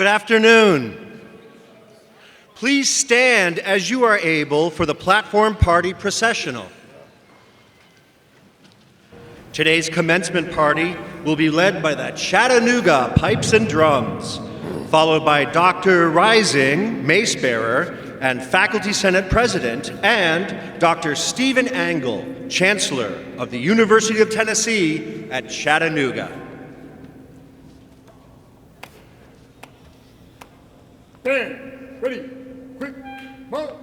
Good afternoon. Please stand as you are able for the platform party processional. Today's commencement party will be led by the Chattanooga Pipes and Drums, followed by Dr. Rising, Mace Bearer, and Faculty Senate President, and Dr. Stephen Angle, Chancellor of the University of Tennessee at Chattanooga. Stand, ready, quick, march.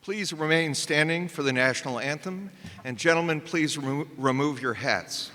Please remain standing for the national anthem, and gentlemen, please remove your hats.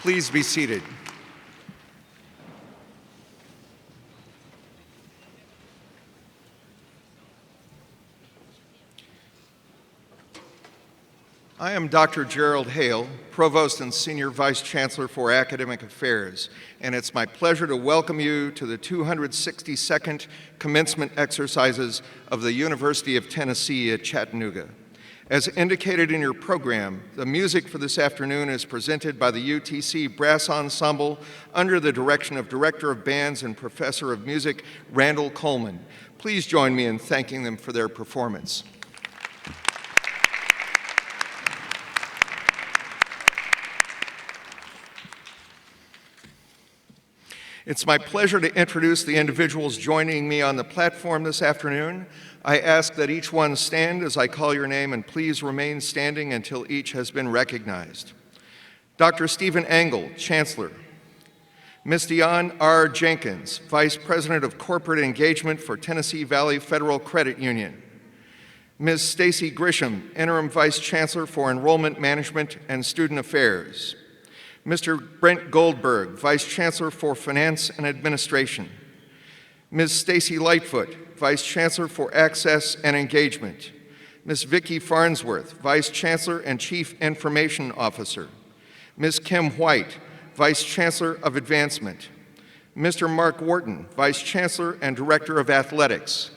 Please be seated. I am Dr. Gerald Hale, Provost and Senior Vice Chancellor for Academic Affairs, and it's my pleasure to welcome you to the 262nd commencement exercises of the University of Tennessee at Chattanooga. As indicated in your program, the music for this afternoon is presented by the UTC Brass Ensemble under the direction of Director of Bands and Professor of Music, Randall Coleman. Please join me in thanking them for their performance. It's my pleasure to introduce the individuals joining me on the platform this afternoon. I ask that each one stand as I call your name, and please remain standing until each has been recognized. Dr. Stephen Engel, Chancellor. Ms. Dion R. Jenkins, Vice President of Corporate Engagement for Tennessee Valley Federal Credit Union. Ms. Stacy Grisham, Interim Vice Chancellor for Enrollment Management and Student Affairs. Mr. Brent Goldberg, Vice Chancellor for Finance and Administration. Ms. Stacy Lightfoot, Vice Chancellor for Access and Engagement. Ms. Vicki Farnsworth, Vice Chancellor and Chief Information Officer. Ms. Kim White, Vice Chancellor of Advancement. Mr. Mark Wharton, Vice Chancellor and Director of Athletics.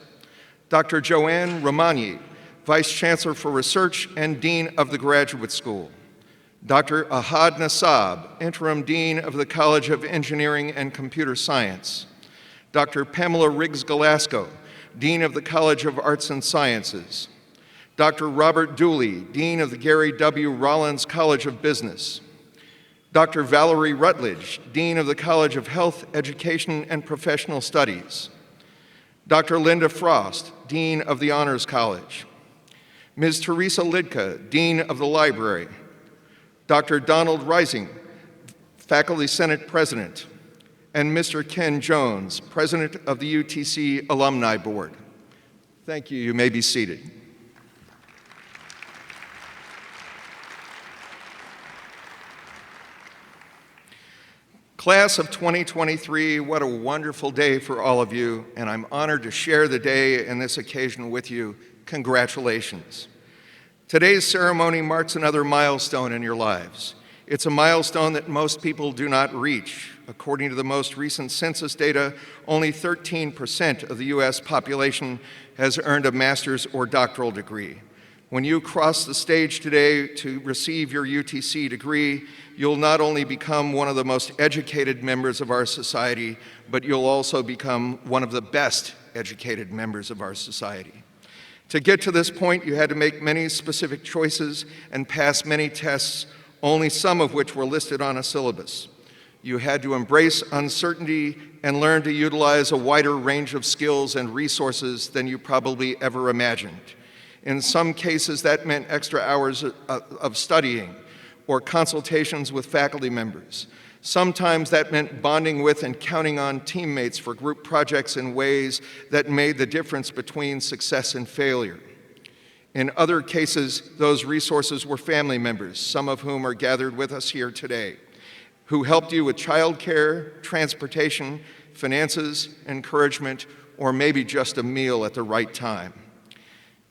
Dr. Joanne Romagny, Vice Chancellor for Research and Dean of the Graduate School. Dr. Ahad Nassab, Interim Dean of the College of Engineering and Computer Science. Dr. Pamela Riggs-Galasco, Dean of the College of Arts and Sciences. Dr. Robert Dooley, Dean of the Gary W. Rollins College of Business. Dr. Valerie Rutledge, Dean of the College of Health, Education, and Professional Studies. Dr. Linda Frost, Dean of the Honors College. Ms. Teresa Lidka, Dean of the Library. Dr. Donald Rising, Faculty Senate President, and Mr. Ken Jones, President of the UTC Alumni Board. Thank you. You may be seated. Class of 2023, what a wonderful day for all of you, and I'm honored to share the day and this occasion with you. Congratulations. Today's ceremony marks another milestone in your lives. It's a milestone that most people do not reach. According to the most recent census data, only 13% of the U.S. population has earned a master's or doctoral degree. When you cross the stage today to receive your UTC degree, you'll not only become one of the most educated members of our society, but you'll also become one of the best educated members of our society. To get to this point, you had to make many specific choices and pass many tests, only some of which were listed on a syllabus. You had to embrace uncertainty and learn to utilize a wider range of skills and resources than you probably ever imagined. In some cases, that meant extra hours of studying or consultations with faculty members. Sometimes that meant bonding with and counting on teammates for group projects in ways that made the difference between success and failure. In other cases, those resources were family members, some of whom are gathered with us here today, who helped you with childcare, transportation, finances, encouragement, or maybe just a meal at the right time.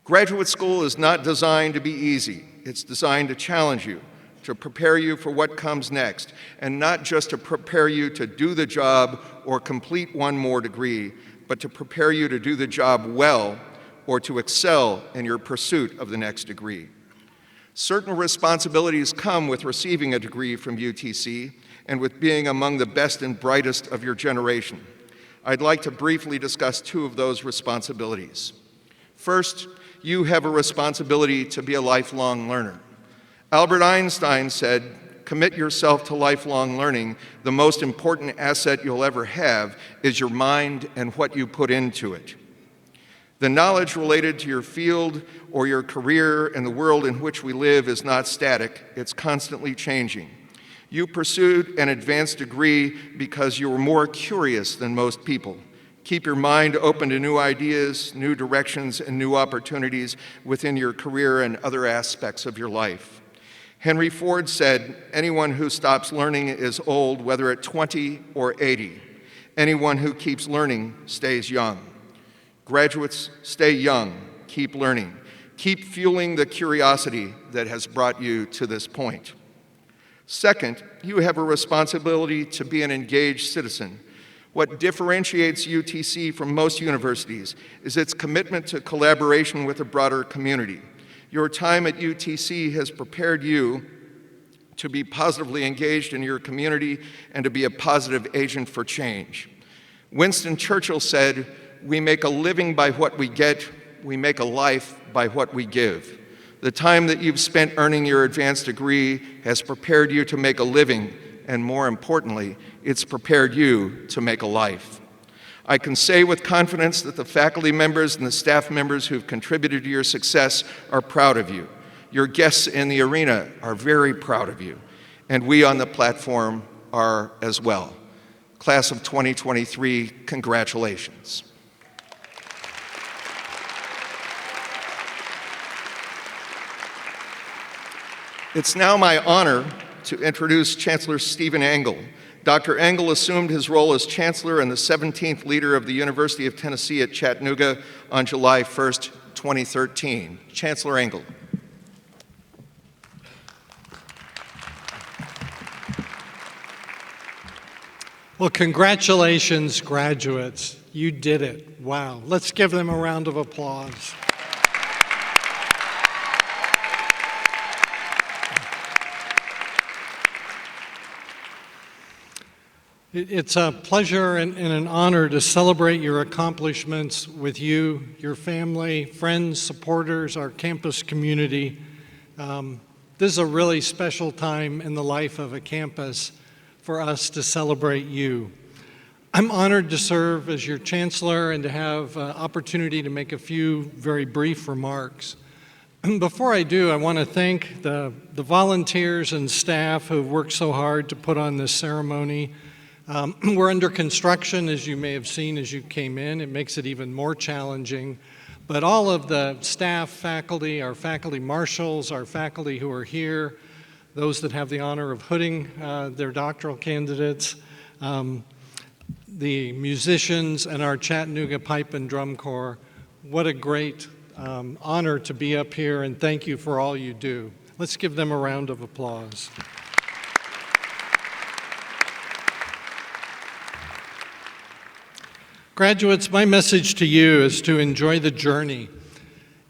Graduate school is not designed to be easy. It's designed to challenge you, to prepare you for what comes next, and not just to prepare you to do the job or complete one more degree, but to prepare you to do the job well or to excel in your pursuit of the next degree. Certain responsibilities come with receiving a degree from UTC and with being among the best and brightest of your generation. I'd like to briefly discuss two of those responsibilities. First, you have a responsibility to be a lifelong learner. Albert Einstein said, "Commit yourself to lifelong learning. The most important asset you'll ever have is your mind and what you put into it." The knowledge related to your field or your career and the world in which we live is not static, it's constantly changing. You pursued an advanced degree because you were more curious than most people. Keep your mind open to new ideas, new directions, and new opportunities within your career and other aspects of your life. Henry Ford said, "Anyone who stops learning is old, whether at 20 or 80. Anyone who keeps learning stays young." Graduates, stay young, keep learning. Keep fueling the curiosity that has brought you to this point. Second, you have a responsibility to be an engaged citizen. What differentiates UTC from most universities is its commitment to collaboration with the broader community. Your time at UTC has prepared you to be positively engaged in your community and to be a positive agent for change. Winston Churchill said, "We make a living by what we get, we make a life by what we give." The time that you've spent earning your advanced degree has prepared you to make a living, and more importantly, it's prepared you to make a life. I can say with confidence that the faculty members and the staff members who've contributed to your success are proud of you. Your guests in the arena are very proud of you, and we on the platform are as well. Class of 2023, congratulations. It's now my honor to introduce Chancellor Stephen Engel. Dr. Engel assumed his role as Chancellor and the 17th leader of the University of Tennessee at Chattanooga on July 1st, 2013. Chancellor Engel. Well, congratulations, graduates. You did it. Wow. Let's give them a round of applause. It's a pleasure and an honor to celebrate your accomplishments with you, your family, friends, supporters, our campus community. This is a really special time in the life of a campus for us to celebrate you. I'm honored to serve as your chancellor and to have an opportunity to make a few very brief remarks. Before I do, I want to thank the volunteers and staff who have worked so hard to put on this ceremony. We're under construction, as you may have seen as you came in. It makes it even more challenging. But all of the staff, faculty, our faculty marshals, our faculty who are here, those that have the honor of hooding their doctoral candidates, the musicians, and our Chattanooga Pipe and Drum Corps, what a great honor to be up here, and thank you for all you do. Let's give them a round of applause. Graduates, my message to you is to enjoy the journey.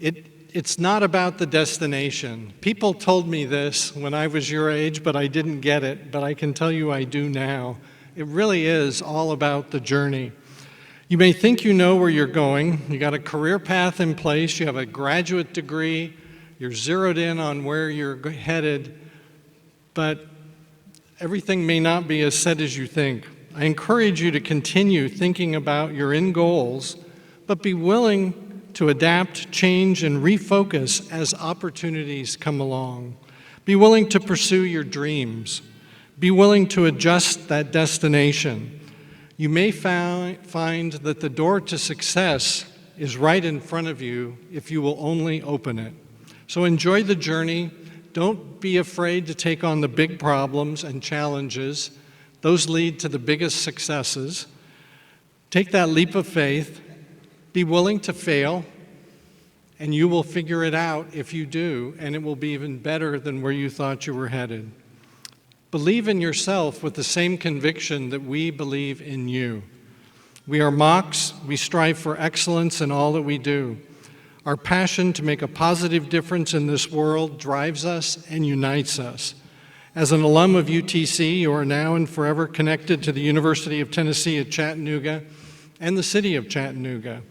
It's not about the destination. People told me this when I was your age, but I didn't get it, but I can tell you I do now. It really is all about the journey. You may think you know where you're going. You got a career path in place. You have a graduate degree. You're zeroed in on where you're headed, but everything may not be as set as you think. I encourage you to continue thinking about your end goals, but be willing to adapt, change, and refocus as opportunities come along. Be willing to pursue your dreams. Be willing to adjust that destination. You may find that the door to success is right in front of you if you will only open it. So enjoy the journey. Don't be afraid to take on the big problems and challenges. Those lead to the biggest successes. Take that leap of faith. Be willing to fail, and you will figure it out if you do, and it will be even better than where you thought you were headed. Believe in yourself with the same conviction that we believe in you. We are Mocs. We strive for excellence in all that we do. Our passion to make a positive difference in this world drives us and unites us. As an alum of UTC, you are now and forever connected to the University of Tennessee at Chattanooga and the city of Chattanooga.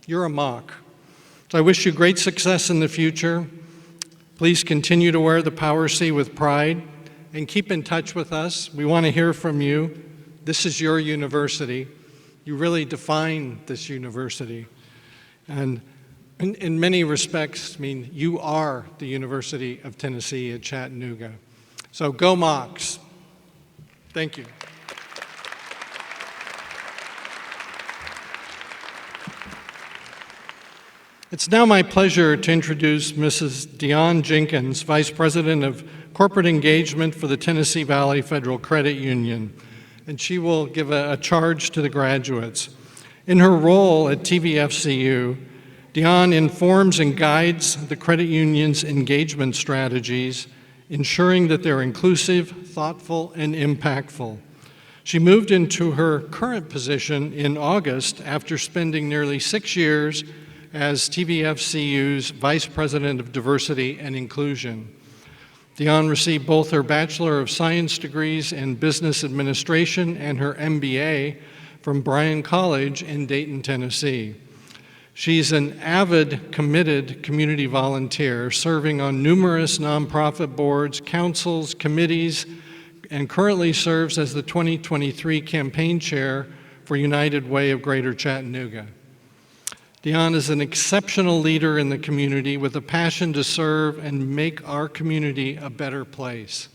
You're a Moc. So I wish you great success in the future. Please continue to wear the Power C with pride and keep in touch with us. We want to hear from you. This is your university. You really define this university. And in many respects, you are the University of Tennessee at Chattanooga. So go Mocs. Thank you. It's now my pleasure to introduce Mrs. Dionne Jenkins, Vice President of Corporate Engagement for the Tennessee Valley Federal Credit Union, and she will give a charge to the graduates. In her role at TVFCU, Dion informs and guides the credit union's engagement strategies, ensuring that they're inclusive, thoughtful, and impactful. She moved into her current position in August after spending nearly 6 years as TVFCU's Vice President of Diversity and Inclusion. Dion received both her Bachelor of Science degrees in Business Administration and her MBA from Bryan College in Dayton, Tennessee. She's an avid, committed community volunteer, serving on numerous nonprofit boards, councils, committees, and currently serves as the 2023 campaign chair for United Way of Greater Chattanooga. Dion is an exceptional leader in the community with a passion to serve and make our community a better place.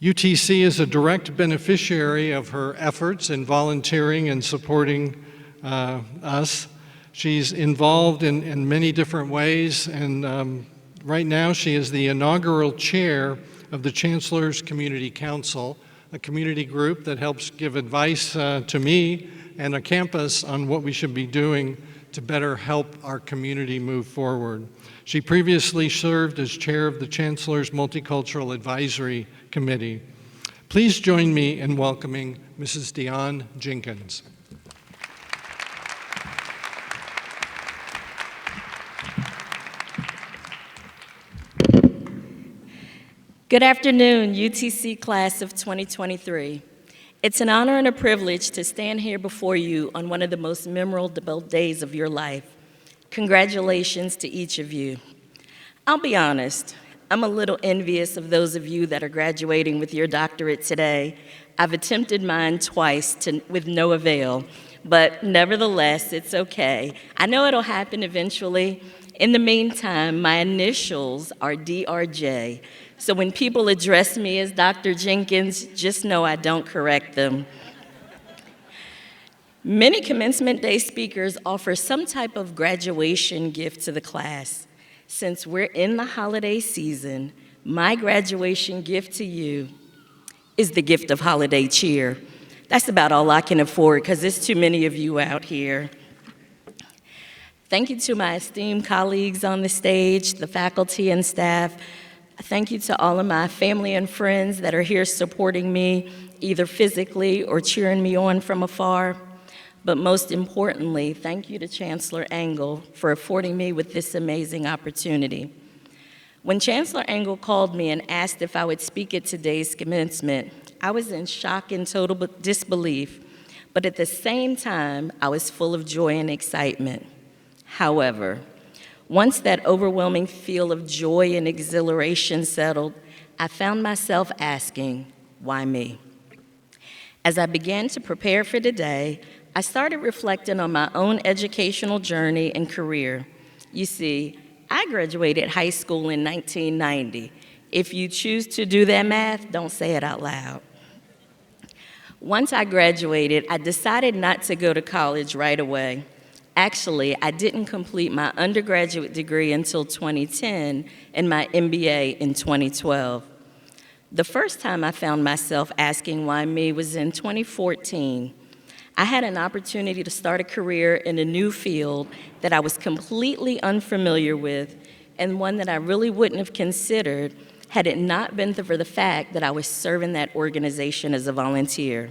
UTC is a direct beneficiary of her efforts in volunteering and supporting us. She's involved in many different ways, and right now she is the inaugural chair of the Chancellor's Community Council, a community group that helps give advice to me and a campus on what we should be doing to better help our community move forward. She previously served as chair of the Chancellor's Multicultural Advisory Committee. Please join me in welcoming Mrs. Dion Jenkins. Good afternoon, UTC class of 2023. It's an honor and a privilege to stand here before you on one of the most memorable days of your life. Congratulations to each of you. I'll be honest, I'm a little envious of those of you that are graduating with your doctorate today. I've attempted mine twice with no avail, but nevertheless, it's okay. I know it'll happen eventually. In the meantime, my initials are DRJ. So when people address me as Dr. Jenkins, just know I don't correct them. Many Commencement Day speakers offer some type of graduation gift to the class. Since we're in the holiday season, my graduation gift to you is the gift of holiday cheer. That's about all I can afford because there's too many of you out here. Thank you to my esteemed colleagues on the stage, the faculty and staff. Thank you to all of my family and friends that are here supporting me, either physically or cheering me on from afar. But most importantly, thank you to Chancellor Engel for affording me with this amazing opportunity. When Chancellor Engel called me and asked if I would speak at today's commencement, I was in shock and total disbelief, but at the same time, I was full of joy and excitement. However, once that overwhelming feel of joy and exhilaration settled, I found myself asking, why me? As I began to prepare for today, I started reflecting on my own educational journey and career. You see, I graduated high school in 1990. If you choose to do that math, don't say it out loud. Once I graduated, I decided not to go to college right away. Actually, I didn't complete my undergraduate degree until 2010 and my MBA in 2012. The first time I found myself asking why me was in 2014. I had an opportunity to start a career in a new field that I was completely unfamiliar with and one that I really wouldn't have considered had it not been for the fact that I was serving that organization as a volunteer.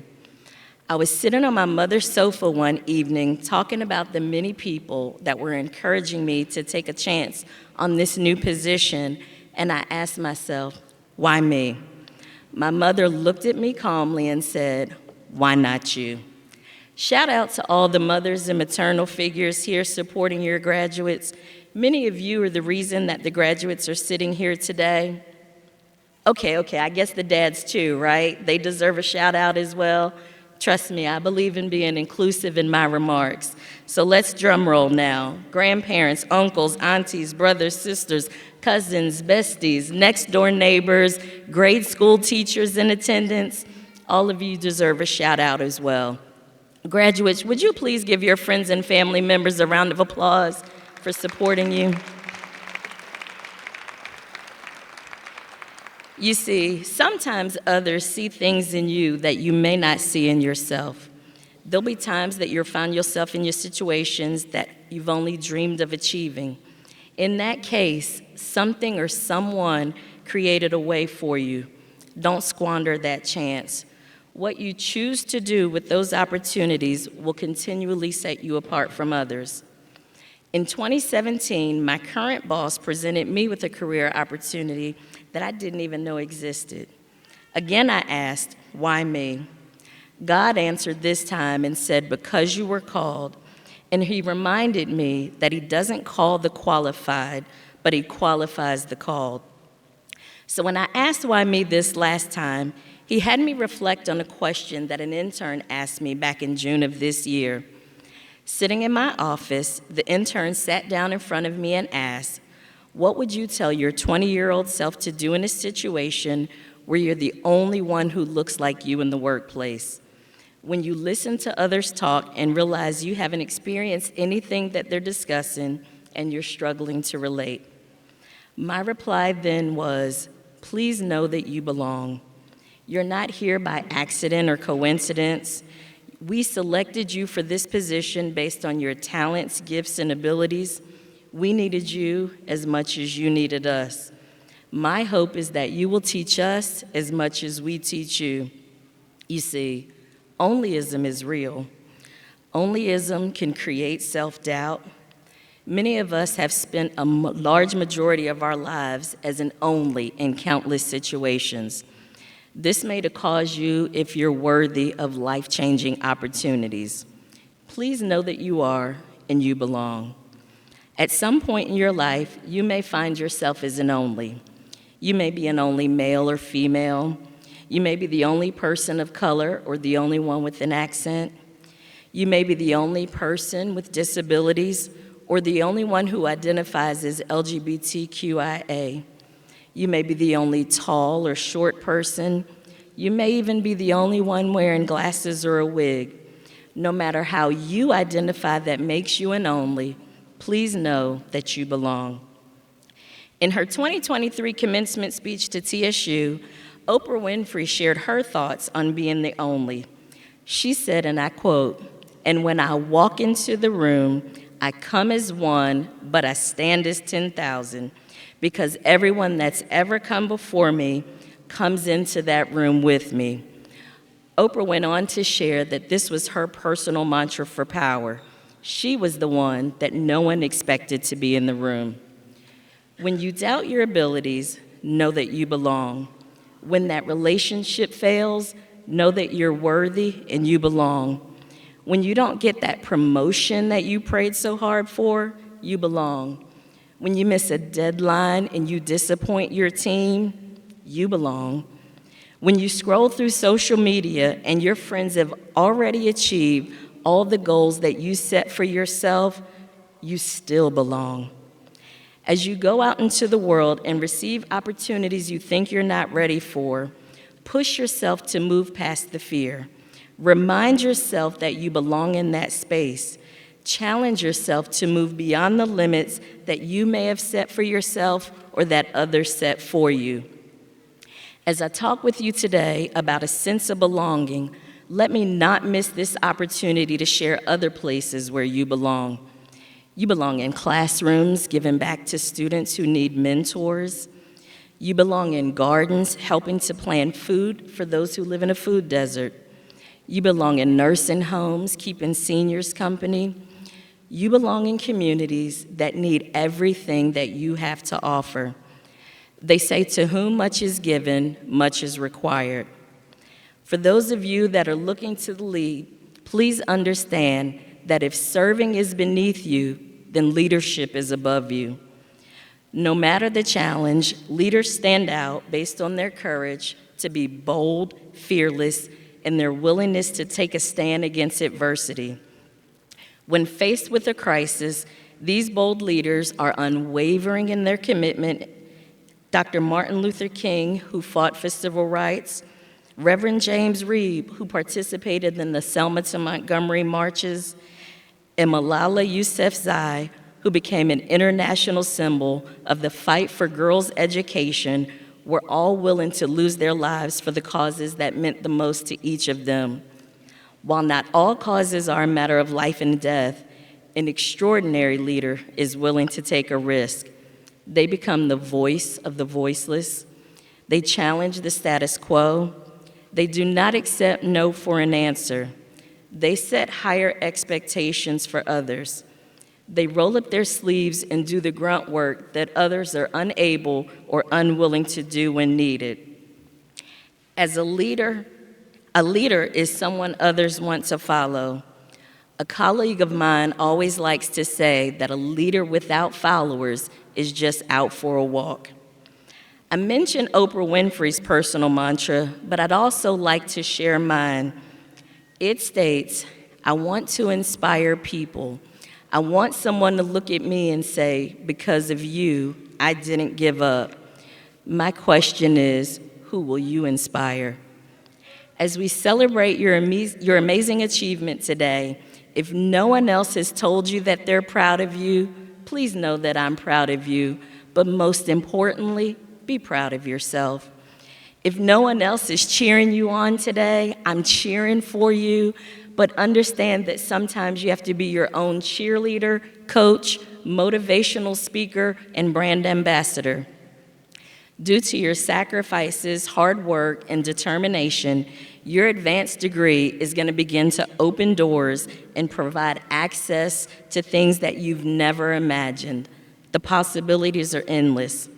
I was sitting on my mother's sofa one evening talking about the many people that were encouraging me to take a chance on this new position, and I asked myself, why me? My mother looked at me calmly and said, why not you? Shout out to all the mothers and maternal figures here supporting your graduates. Many of you are the reason that the graduates are sitting here today. Okay, I guess the dads too, right? They deserve a shout out as well. Trust me, I believe in being inclusive in my remarks. So let's drum roll now. Grandparents, uncles, aunties, brothers, sisters, cousins, besties, next door neighbors, grade school teachers in attendance, all of you deserve a shout out as well. Graduates, would you please give your friends and family members a round of applause for supporting you? You see, sometimes others see things in you that you may not see in yourself. There'll be times that you'll find yourself in your situations that you've only dreamed of achieving. In that case, something or someone created a way for you. Don't squander that chance. What you choose to do with those opportunities will continually set you apart from others. In 2017, my current boss presented me with a career opportunity that I didn't even know existed. Again, I asked, why me? God answered this time and said, because you were called. And he reminded me that he doesn't call the qualified, but he qualifies the called. So when I asked why me this last time, he had me reflect on a question that an intern asked me back in June of this year. Sitting in my office, the intern sat down in front of me and asked, what would you tell your 20-year-old self to do in a situation where you're the only one who looks like you in the workplace? When you listen to others talk and realize you haven't experienced anything that they're discussing and you're struggling to relate. My reply then was, please know that you belong. You're not here by accident or coincidence. We selected you for this position based on your talents, gifts, and abilities. We needed you as much as you needed us. My hope is that you will teach us as much as we teach you. You see, onlyism is real. Onlyism can create self-doubt. Many of us have spent a large majority of our lives as an only in countless situations. This may cause you if you're worthy of life-changing opportunities. Please know that you are and you belong. At some point in your life, you may find yourself as an only. You may be an only male or female. You may be the only person of color or the only one with an accent. You may be the only person with disabilities or the only one who identifies as LGBTQIA. You may be the only tall or short person. You may even be the only one wearing glasses or a wig. No matter how you identify that makes you an only, please know that you belong. In her 2023 commencement speech to TSU, Oprah Winfrey shared her thoughts on being the only. She said, and I quote, "And when I walk into the room, I come as one, but I stand as 10,000, because everyone that's ever come before me comes into that room with me." Oprah went on to share that this was her personal mantra for power. She was the one that no one expected to be in the room. When you doubt your abilities, know that you belong. When that relationship fails, know that you're worthy and you belong. When you don't get that promotion that you prayed so hard for, you belong. When you miss a deadline and you disappoint your team, you belong. When you scroll through social media and your friends have already achieved all the goals that you set for yourself, you still belong. As you go out into the world and receive opportunities you think you're not ready for, push yourself to move past the fear. Remind yourself that you belong in that space. Challenge yourself to move beyond the limits that you may have set for yourself or that others set for you. As I talk with you today about a sense of belonging, let me not miss this opportunity to share other places where you belong. You belong in classrooms, giving back to students who need mentors. You belong in gardens, helping to plant food for those who live in a food desert. You belong in nursing homes, keeping seniors company. You belong in communities that need everything that you have to offer. They say, to whom much is given, much is required. For those of you that are looking to the lead, please understand that if serving is beneath you, then leadership is above you. No matter the challenge, leaders stand out based on their courage to be bold, fearless, and their willingness to take a stand against adversity. When faced with a crisis, these bold leaders are unwavering in their commitment. Dr. Martin Luther King, who fought for civil rights, Reverend James Reeb, who participated in the Selma to Montgomery marches, and Malala Yousafzai, who became an international symbol of the fight for girls' education, were all willing to lose their lives for the causes that meant the most to each of them. While not all causes are a matter of life and death, an extraordinary leader is willing to take a risk. They become the voice of the voiceless. They challenge the status quo. They do not accept no for an answer. They set higher expectations for others. They roll up their sleeves and do the grunt work that others are unable or unwilling to do when needed. As a leader is someone others want to follow. A colleague of mine always likes to say that a leader without followers is just out for a walk. I mentioned Oprah Winfrey's personal mantra, but I'd also like to share mine. It states, I want to inspire people. I want someone to look at me and say, because of you, I didn't give up. My question is, who will you inspire? As we celebrate your amazing achievement today, if no one else has told you that they're proud of you, please know that I'm proud of you, but most importantly, be proud of yourself. If no one else is cheering you on today, I'm cheering for you, but understand that sometimes you have to be your own cheerleader, coach, motivational speaker, and brand ambassador. Due to your sacrifices, hard work, and determination, your advanced degree is going to begin to open doors and provide access to things that you've never imagined. The possibilities are endless.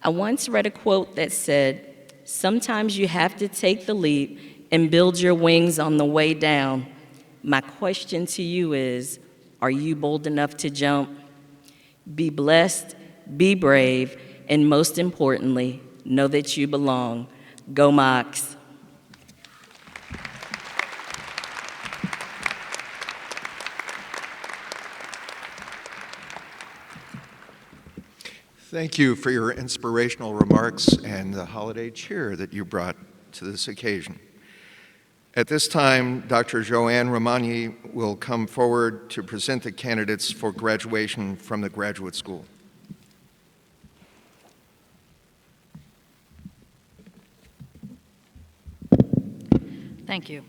I once read a quote that said, sometimes you have to take the leap and build your wings on the way down. My question to you is, are you bold enough to jump? Be blessed, be brave, and most importantly, know that you belong. Go Mocs. Thank you for your inspirational remarks and the holiday cheer that you brought to this occasion. At this time, Dr. Joanne Romagni will come forward to present the candidates for graduation from the graduate school. Thank you.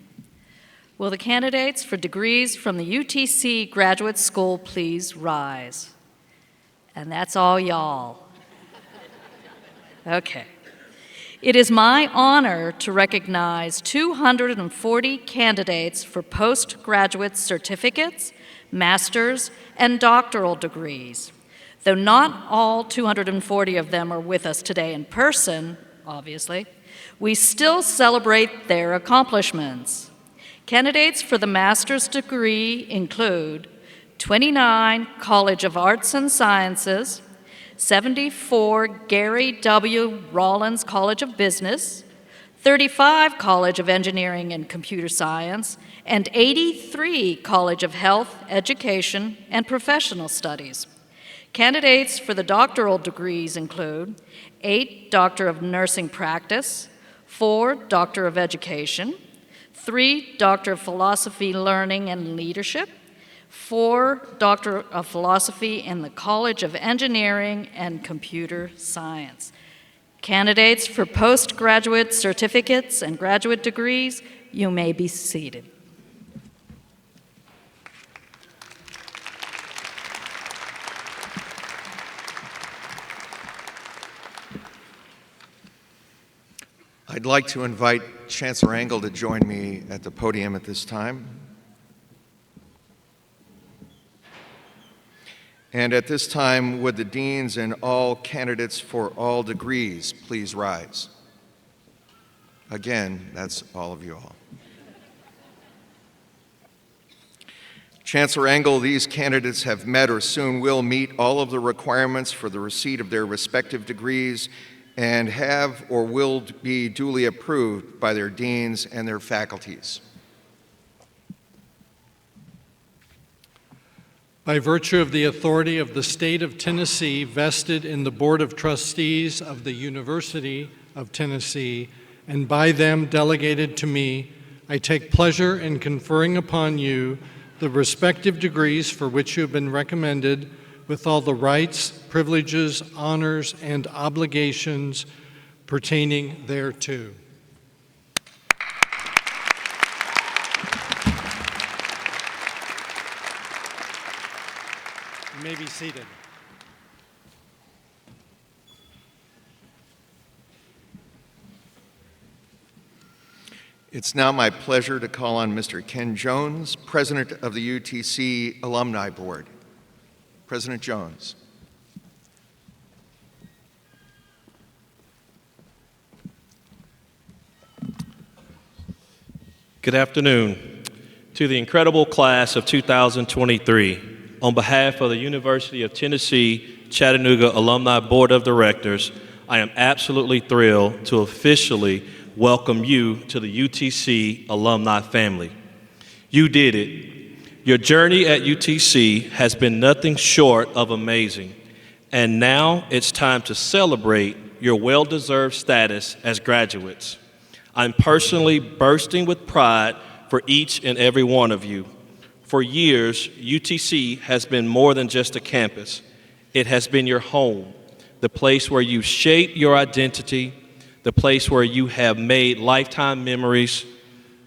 Will the candidates for degrees from the UTC Graduate School please rise? And that's all y'all. Okay. It is my honor to recognize 240 candidates for postgraduate certificates, master's, and doctoral degrees. Though not all 240 of them are with us today in person, obviously, we still celebrate their accomplishments. Candidates for the master's degree include 29 College of Arts and Sciences, 74 Gary W. Rollins College of Business, 35 College of Engineering and Computer Science, and 83 College of Health, Education, and Professional Studies. Candidates for the doctoral degrees include 8 Doctor of Nursing Practice, 4 Doctor of Education, 3 Doctor of Philosophy, Learning, and Leadership, 4 Doctor of Philosophy in the College of Engineering and Computer Science. Candidates for postgraduate certificates and graduate degrees, you may be seated. I'd like to invite Chancellor Engel to join me at the podium at this time. And at this time, would the deans and all candidates for all degrees please rise? Again, that's all of you all. Chancellor Engel, these candidates have met or soon will meet all of the requirements for the receipt of their respective degrees and have or will be duly approved by their deans and their faculties. By virtue of the authority of the state of Tennessee vested in the Board of Trustees of the University of Tennessee, and by them delegated to me, I take pleasure in conferring upon you the respective degrees for which you have been recommended, with all the rights, privileges, honors, and obligations pertaining thereto. may be seated. It's now my pleasure to call on Mr. Ken Jones, President of the UTC Alumni Board. President Jones. Good afternoon. To the incredible class of 2023, on behalf of the University of Tennessee Chattanooga Alumni Board of Directors, I am absolutely thrilled to officially welcome you to the UTC alumni family. You did it. Your journey at UTC has been nothing short of amazing, and now it's time to celebrate your well-deserved status as graduates. I'm personally bursting with pride for each and every one of you. For years, UTC has been more than just a campus. It has been your home, the place where you shape your identity, the place where you have made lifetime memories,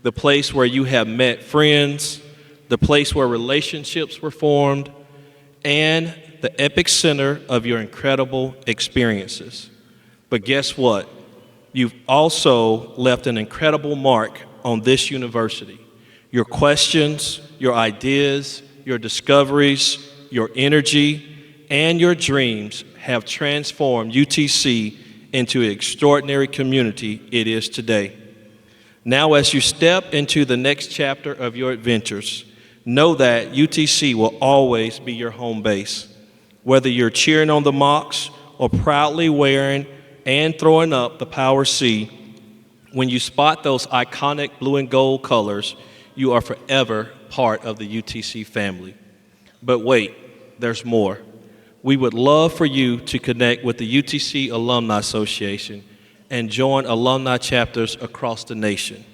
the place where you have met friends, the place where relationships were formed, and the epic center of your incredible experiences. But guess what? You've also left an incredible mark on this university. Your questions, your ideas, your discoveries, your energy, and your dreams have transformed UTC into the extraordinary community it is today. Now, as you step into the next chapter of your adventures, know that UTC will always be your home base. Whether you're cheering on the Mocs or proudly wearing and throwing up the Power C, when you spot those iconic blue and gold colors, you are forever part of the UTC family. But wait, there's more. We would love for you to connect with the UTC Alumni Association and join alumni chapters across the nation.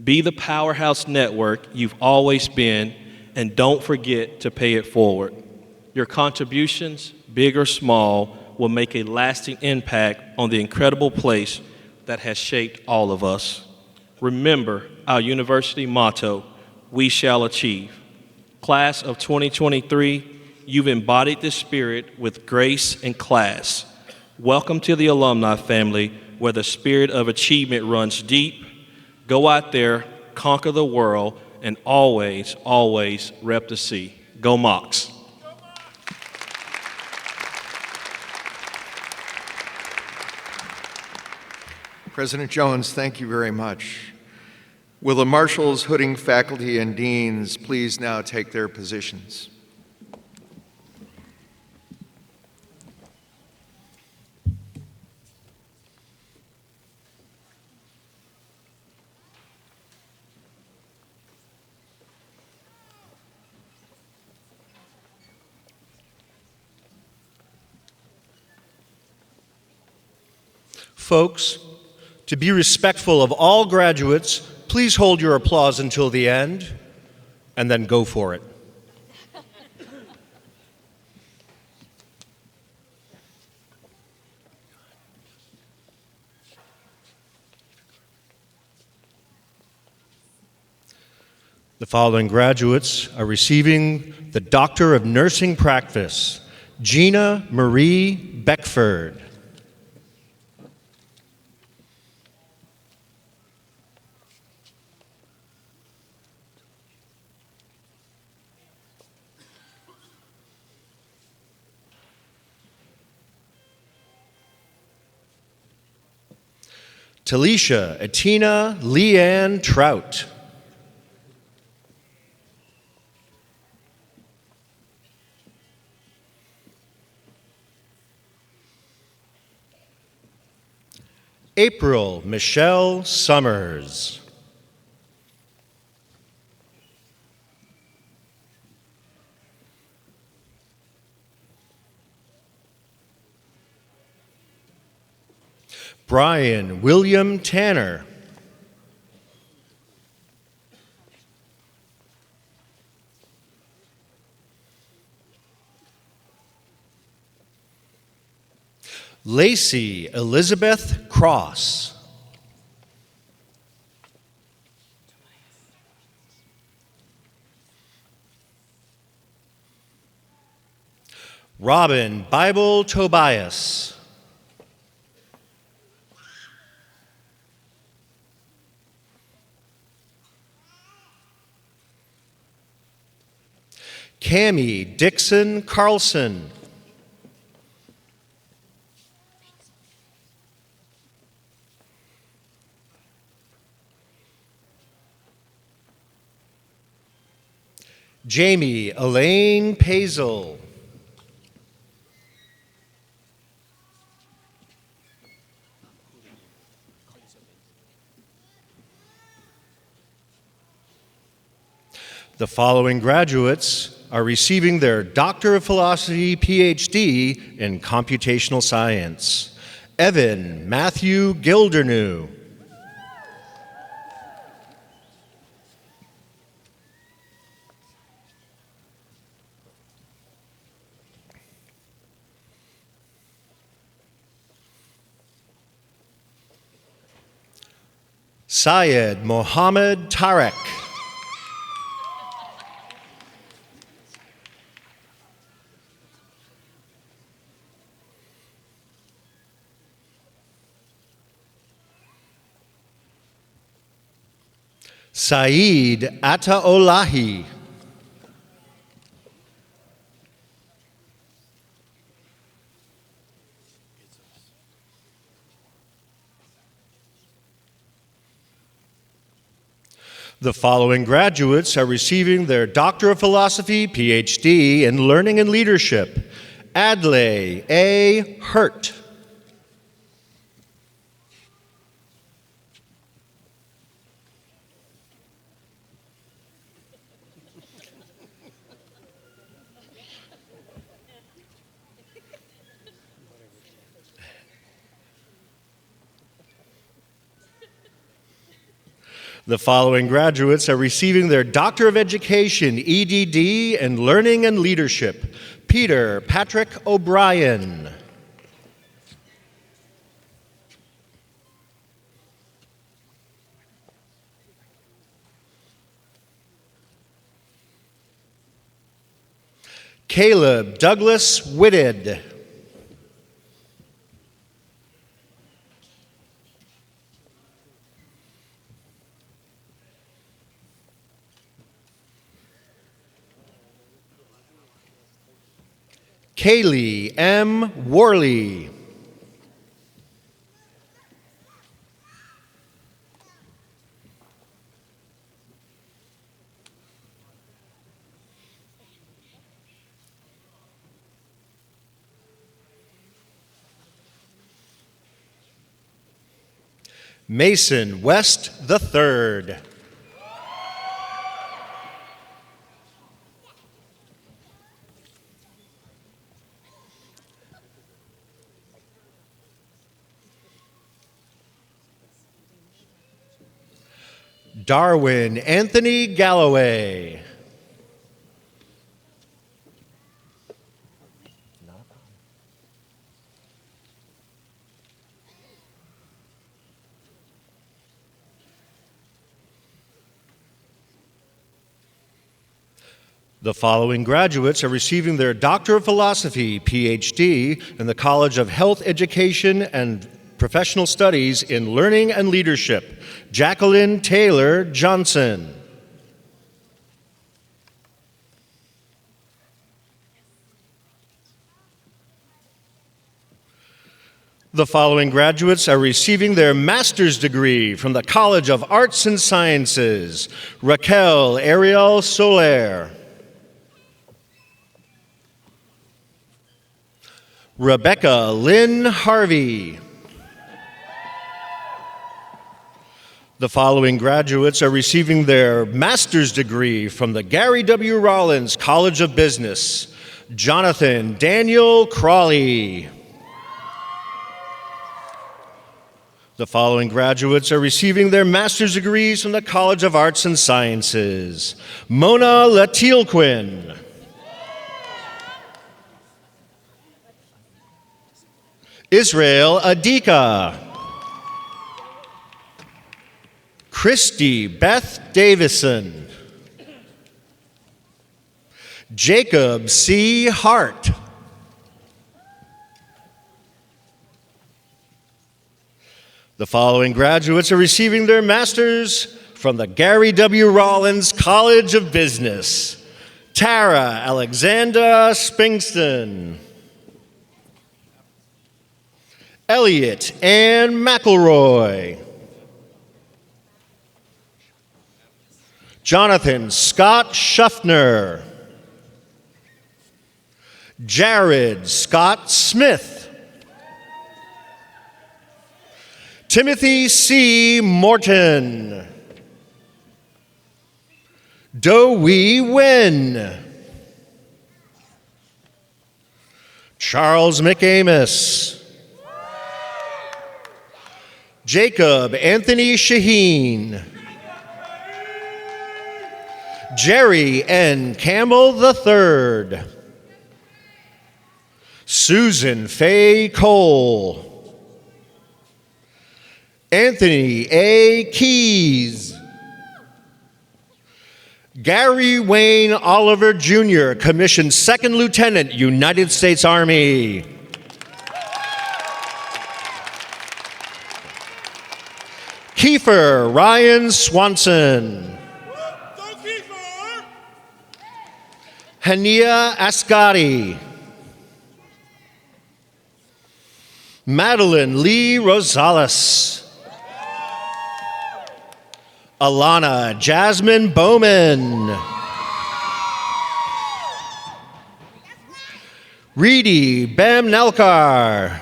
Be the powerhouse network you've always been, and don't forget to pay it forward. Your contributions, big or small, will make a lasting impact on the incredible place that has shaped all of us. Remember our university motto, "We shall achieve." Class of 2023, you've embodied this spirit with grace and class. Welcome to the alumni family, where the spirit of achievement runs deep. Go out there, conquer the world, and always, always rep the C. Go Mocs. President Jones, thank you very much. Will the marshals, hooding faculty, and deans please now take their positions? Folks, to be respectful of all graduates, please hold your applause until the end, and then go for it. The following graduates are receiving the Doctor of Nursing Practice: Gina Marie Beckford. Talisha Atina Leanne Trout. April Michelle Summers. Brian William Tanner. Lacey Elizabeth Cross. Robin Bible Tobias. Cammie Dixon Carlson. Jamie Elaine Pazel. The following graduates are receiving their Doctor of Philosophy, PhD in Computational Science. Evan Matthew Gildernew. Syed Mohammed Tarek. Saeed Ataolahi. The following graduates are receiving their Doctor of Philosophy, PhD in Learning and Leadership. Adlai A. Hurt. The following graduates are receiving their Doctor of Education, EDD, in Learning and Leadership. Peter Patrick O'Brien. Caleb Douglas Whitted. Kaylee M. Worley. Mason West III. Darwin Anthony Galloway. The following graduates are receiving their Doctor of Philosophy, PhD in the College of Health Education and Professional Studies in Learning and Leadership. Jacqueline Taylor Johnson. The following graduates are receiving their master's degree from the College of Arts and Sciences. Raquel Ariel Soler. Rebecca Lynn Harvey. The following graduates are receiving their master's degree from the Gary W. Rollins College of Business. Jonathan Daniel Crawley. The following graduates are receiving their master's degrees from the College of Arts and Sciences. Mona Latilquin. Israel Adika. Christy Beth Davison. Jacob C. Hart. The following graduates are receiving their masters from the Gary W. Rollins College of Business. Tara Alexander Spingston. Elliot Ann McElroy. Jonathan Scott Schuffner. Jared Scott Smith. Timothy C. Morton. Do Wee Win. Charles McAmis. Jacob Anthony Shaheen. Jerry N. Campbell III. Susan Faye Cole. Anthony A. Keys. Gary Wayne Oliver Jr., commissioned Second Lieutenant, United States Army. Kiefer Ryan Swanson. Hania Ascari. Madeline Lee Rosales. Alana Jasmine Bowman. Reedy Bam Nelkar.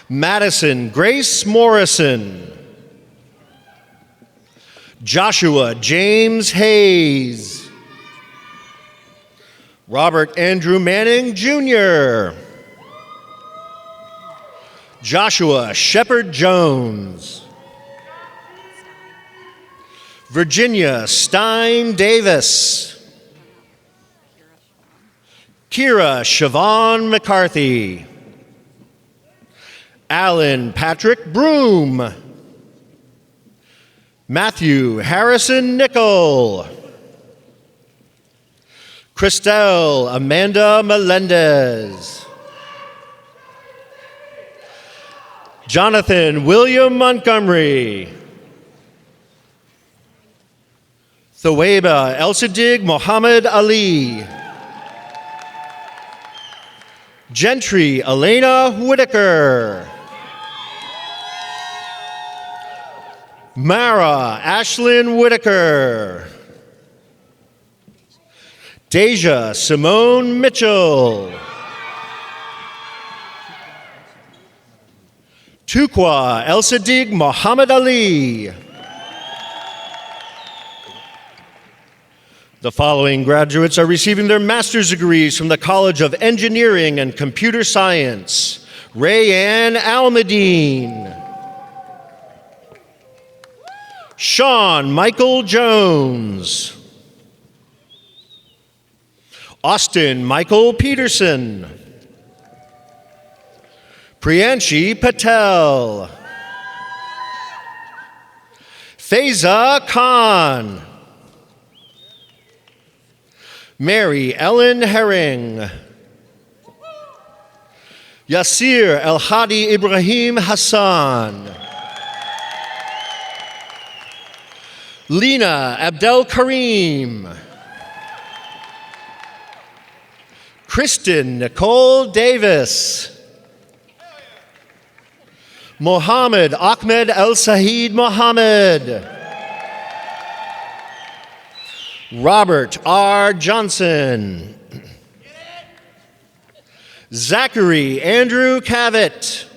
Madison Grace Morrison. Joshua James Hayes. Robert Andrew Manning Jr. Joshua Shepard Jones. Virginia Stein Davis. Kira Siobhan McCarthy. Alan Patrick Broom. Matthew Harrison Nickel. Christelle Amanda Melendez. Jonathan William Montgomery. Thaweba Elsadig Mohammed Ali. Gentry Elena Whitaker. Mara Ashlyn Whitaker. Deja Simone Mitchell. Tukwa Elsadig Mohammed Ali. The following graduates are receiving their master's degrees from the College of Engineering and Computer Science. Rayanne Almadine. Sean Michael Jones. Austin Michael Peterson. Priyanshi Patel. Faiza Khan. Mary Ellen Herring. Yasir El Hadi Ibrahim Hassan. Lena Abdel Karim. Kristen Nicole Davis. Mohammed Ahmed El Saeed Mohammed. Robert R. Johnson. Zachary Andrew Cavett.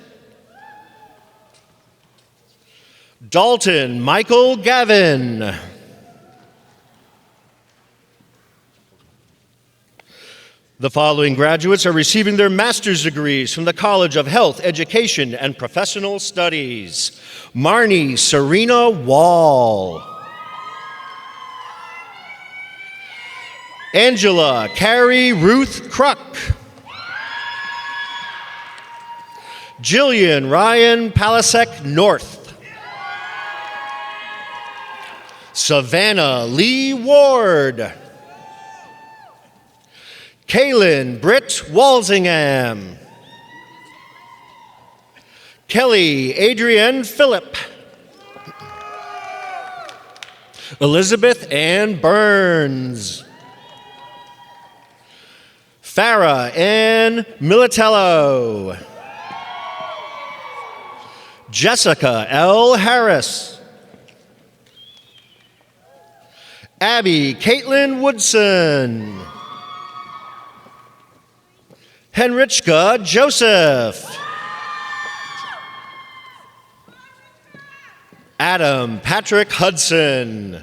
Dalton Michael Gavin. The following graduates are receiving their master's degrees from the College of Health, Education, and Professional Studies. Marnie Serena Wall. Angela Carrie Ruth Kruck. Jillian Ryan Palasek North. Savannah Lee Ward. Kaylin Britt Walsingham. Kelly Adrienne Phillip. Elizabeth Ann Burns. Farah Ann Militello. Jessica L. Harris. Abby Caitlin Woodson. Henrichka Joseph. Adam Patrick Hudson.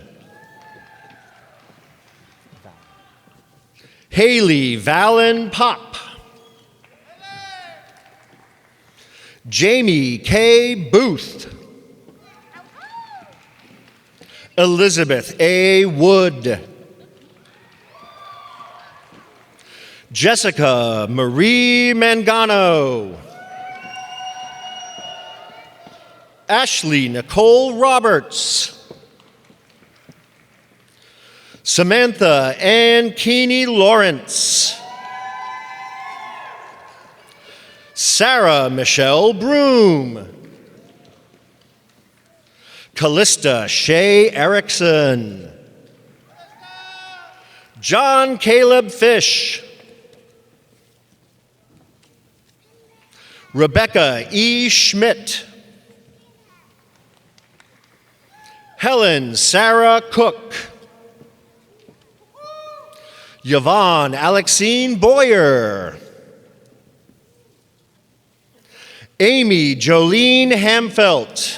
Haley Valen Pop. Jamie K. Booth. Elizabeth A. Wood. Jessica Marie Mangano. Ashley Nicole Roberts. Samantha Ann Keeney Lawrence. Sarah Michelle Broom. Callista Shea Erickson. John Caleb Fish. Rebecca E. Schmidt. Helen Sarah Cook. Yvonne Alexine Boyer. Amy Jolene Hamfelt.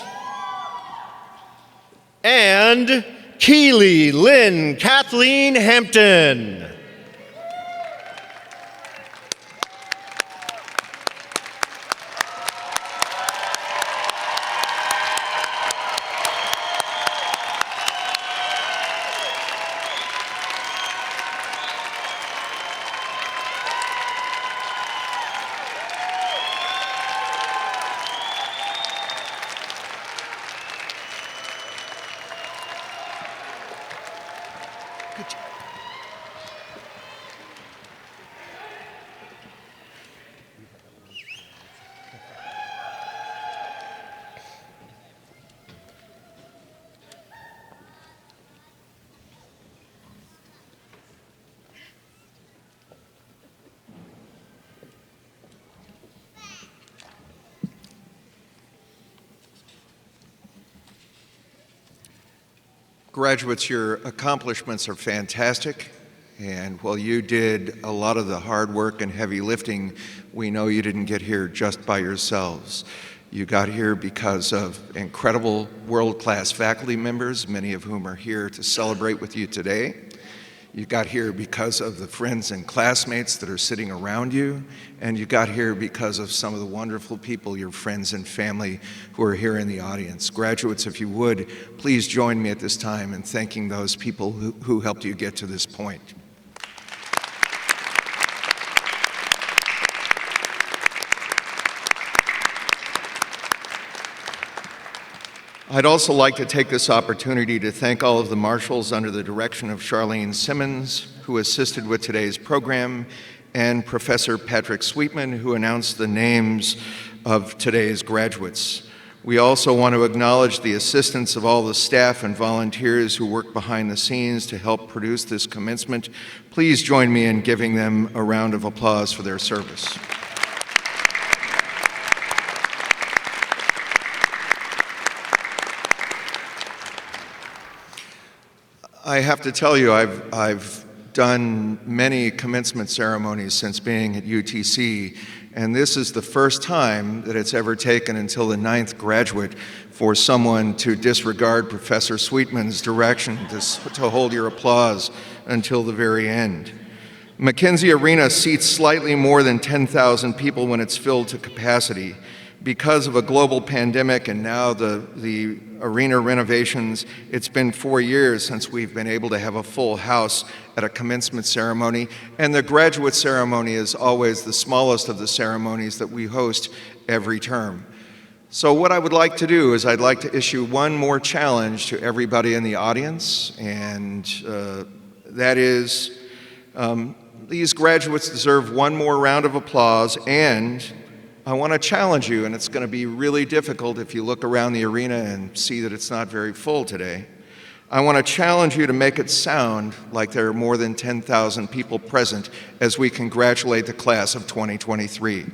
And Keely Lynn Kathleen Hampton. Graduates, your accomplishments are fantastic, and while you did a lot of the hard work and heavy lifting, we know you didn't get here just by yourselves. You got here because of incredible world-class faculty members, many of whom are here to celebrate with you today. You got here because of the friends and classmates that are sitting around you, and you got here because of some of the wonderful people, your friends and family who are here in the audience. Graduates, if you would, please join me at this time in thanking those people who helped you get to this point. I'd also like to take this opportunity to thank all of the marshals under the direction of Charlene Simmons, who assisted with today's program, and Professor Patrick Sweetman, who announced the names of today's graduates. We also want to acknowledge the assistance of all the staff and volunteers who work behind the scenes to help produce this commencement. Please join me in giving them a round of applause for their service. I have to tell you, I've done many commencement ceremonies since being at UTC, and this is the first time that it's ever taken until the 9th graduate for someone to disregard Professor Sweetman's direction to hold your applause until the very end. McKenzie Arena seats slightly more than 10,000 people when it's filled to capacity. Because of a global pandemic and now the arena renovations, it's been 4 years since we've been able to have a full house at a commencement ceremony, and the graduate ceremony is always the smallest of the ceremonies that we host every term. So what I would like to do is I'd like to issue one more challenge to everybody in the audience, and that is these graduates deserve one more round of applause, and I want to challenge you, and it's going to be really difficult if you look around the arena and see that it's not very full today. I want to challenge you to make it sound like there are more than 10,000 people present as we congratulate the class of 2023.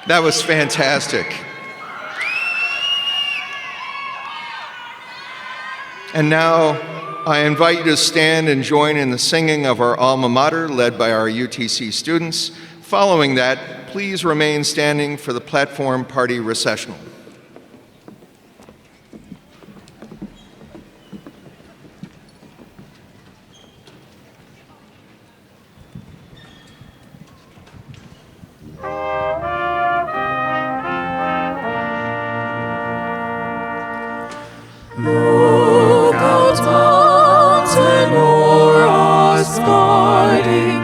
That was fantastic. And now I invite you to stand and join in the singing of our alma mater led by our UTC students. Following that, please remain standing for the platform party recessional. Look out, mountain o'er us guiding,